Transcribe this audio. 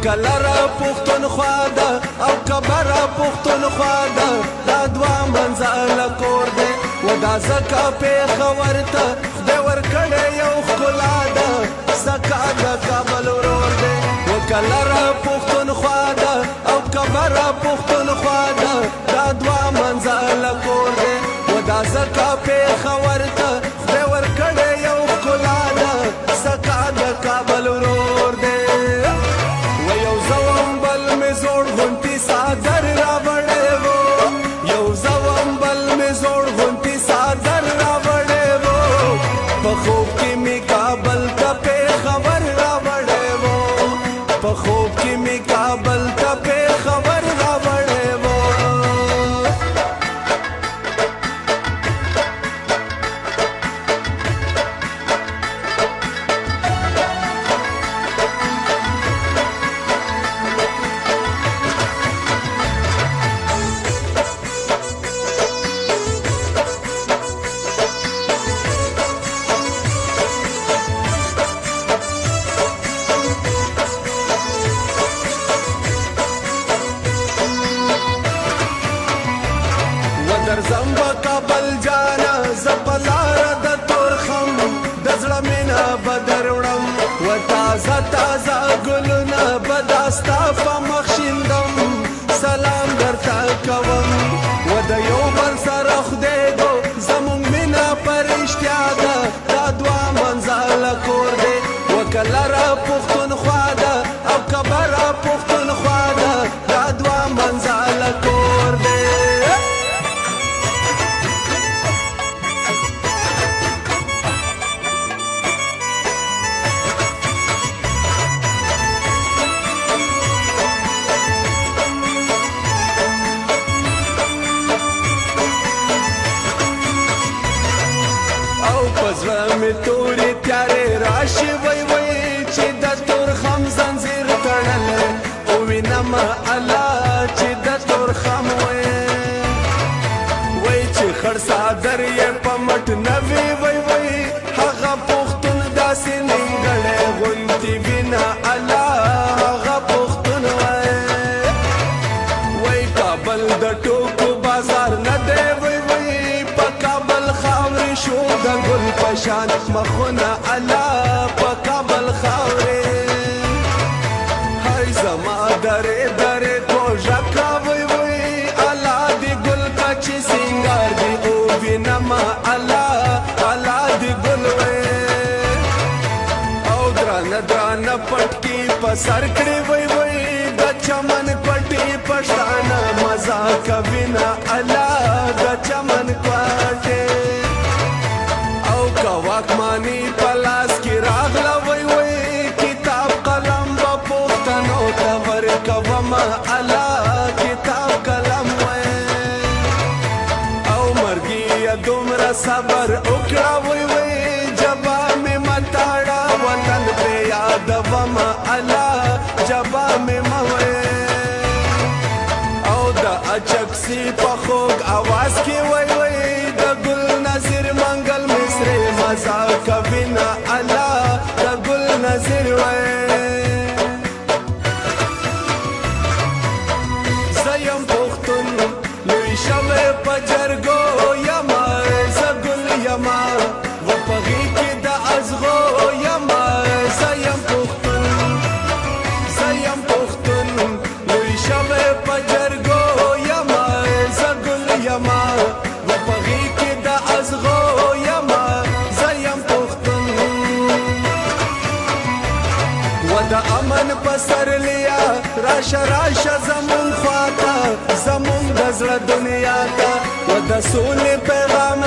کلره پښتونخوا ده او کبره پښتونخوا ده دا دوه منځله کور دی و دا ځکه پېښور ته خدای ورکړی یو ښکلا ده ځکه د کابل ورور دی و کلره پښتونخوا ده او کبره پښتونخوا ده دا دوه منځله کور دی و دا ځکه پېښور ته خدای ورکړی یو ښکلا ده ځکه د کابل ورور دی زوړ غونتی صادر راوړې وو یو زوم بل می زوړ غونتی صادر راوړې وو په خوب کې می کابل ته پېښور راوړې وو په خوب کې می کابل ته پېښور راوړې وو درځم به کابل جانا زه په لاره د تورخم د زړه مینه به دروړم و تازه تازه ګلونه به دا ستا په مخ شیندم سلام درته کوم و د یو بل سره خدای دو زمونږ مینه په رښتیا ده دا دوه منځله کور دی و کلره پښتونخوا ده او کبره پښتونخوا ده دا دوه منځله کور دی زړه مې تورې تیارې راشي وای وای چې د تورخم زنځیر تړلی او وینمه الله چې د تورخم وای چې خړ څادر یې په مټ نه وي وای وای هغه پښتون داسې نیمګړی غوندې وینه الله هغه پښتون وای کابل د ټوکو بازار نه دی وای وای په کابل خاورې شو د ګل پشان مخونه الله په کابل خاورې هاي زما درې درې کوژه کوي وای الله دې ګل کچې سینګار دې او وینما الله الله دې ګل وای او درانه درانه پټکي په سر کړې وای وای د چمن پټي پښتانه مزه کوي نه الله د چمن پټي واکمانی پلاس کی راغلا وای وای کتاب قلم با پښتنو ته ورکوم الله کتاب قلم وای او مرګي دومره صبر وکړه وای وای جبا مې متاړه وطن په یاد وم الله جبا مې موي او دا اچکسی په خوږ आवाज کې وای وای د ګل نظر منګل مصری مزا کوینا الله د ګل نظر وای زیم پختون لوی شوه پجرګو یما زګل یما و پغی کې د ازغو یما زیم پختون لوی شوه پجرګو یما زګل یما و پغی کې د ازغو یما زیم پختون و د امن پسر لیا راشه راشه زمون خواته زمون د زړه دنیا ته و د سولې پیغام